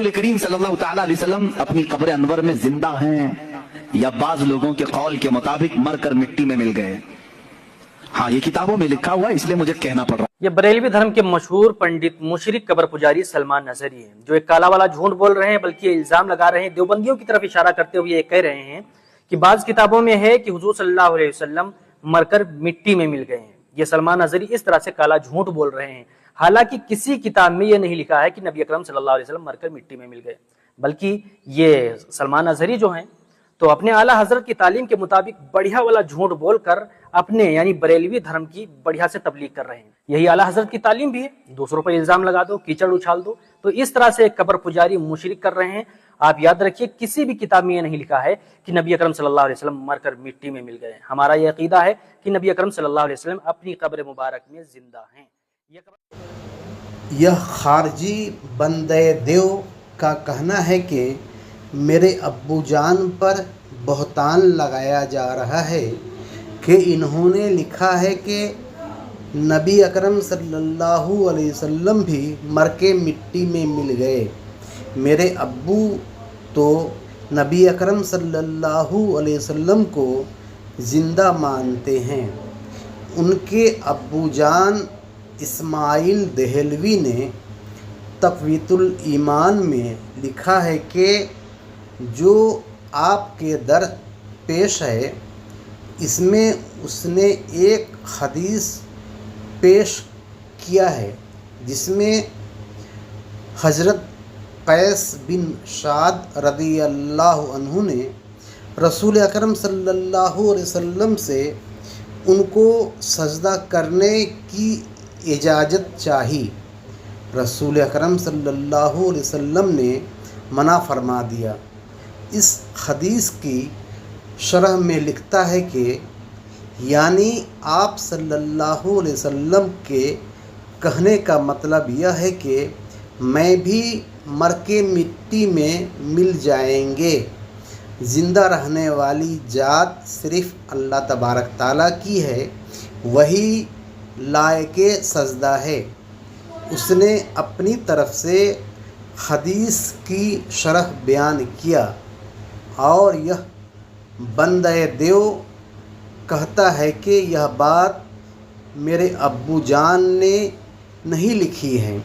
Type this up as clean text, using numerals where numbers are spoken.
रसूल करीम सल्लल्लाहु ताला अलैहि वसल्लम अपनी कब्र अनवर में जिंदा हैं या बाज लोगों के कौल के मुताबिक मरकर मिट्टी में मिल गए? हाँ, ये किताबों में लिखा हुआ है, इसलिए मुझे कहना पड़ रहा है। ये बरेलवी धर्म के मशहूर पंडित मुशरिक कब्र पुजारी सलमान नजरी हैं, जो एक काला वाला झूठ बोल रहे हैं, बल्कि ये इल्जाम लगा रहे हैं, देवबंदियों की तरफ इशारा करते हुए ये कह रहे हैं कि बाज किताबों में है कि हुजूर सल्लल्लाहु अलैहि वसल्लम मरकर मिट्टी में मिल गए हैं। ये सलमान नजरी इस तरह से काला झूठ बोल रहे हैं, हालांकि किसी किताब में ये नहीं लिखा है कि नबी अकरम सल्लल्लाहु अलैहि वसल्लम मरकर मिट्टी में मिल गए, बल्कि ये सलमान नजरी जो हैं तो अपने आला हजरत की तालीम के मुताबिक बढ़िया वाला झूठ बोलकर अपने यानी बरेलवी धर्म की बढ़िया से तबलीग कर रहे हैं। यही आला हजरत की तालीम भी है, दूसरों पर इल्जाम लगा दो, कीचड़ उछाल दो, तो इस तरह से कब्र पुजारी मुशरिक कर रहे हैं। आप याद रखिए, किसी भी किताब में ये नहीं लिखा है कि नबी अकरम सल्लल्लाहु अलैहि वसल्लम मरकर मिट्टी में मिल गए। हमारा यह अकीदा है कि नबी अकरम सल्लल्लाहु अलैहि वसल्लम अपनी कब्र मुबारक में जिंदा हैं। यह खारजी बंदे देव का कहना है कि मेरे अब्बू जान पर बहतान लगाया जा रहा है कि इन्होंने लिखा है कि नबी अकरम सल्लल्लाहु अलैहि वसल्लम भी मर के मिट्टी में मिल गए। मेरे अब्बू तो नबी अकरम सल्लल्लाहु अलैहि वसल्लम को ज़िंदा मानते हैं। उनके अब्बू जान इस्माइल देहलवी ने तक़वीतुल ईमान में लिखा है कि जो आपके दर पेश है, इसमें उसने एक हदीस पेश किया है जिसमें हज़रत कैस बिन शाद रदी अल्लाह अन्हु ने रसूल अकरम सल्लल्लाहु अलैहि वसल्लम से उनको सजदा करने की इजाज़त चाही। रसूल अकरम सल्लल्लाहु अलैहि वसल्लम ने मना फरमा दिया। इस हदीस की शरह में लिखता है कि यानी आप सल्लल्लाहु अलैहि वसल्लम के कहने का मतलब यह है कि मैं भी मर के मिट्टी में मिल जाएंगे। ज़िंदा रहने वाली ज़ात सिर्फ़ अल्लाह तबारक ताला की है, वही लायके सजदा है। उसने अपनी तरफ से हदीस की शरह बयान किया और यह बंदे देव कहता है कि यह बात मेरे अब्बू जान ने नहीं लिखी है।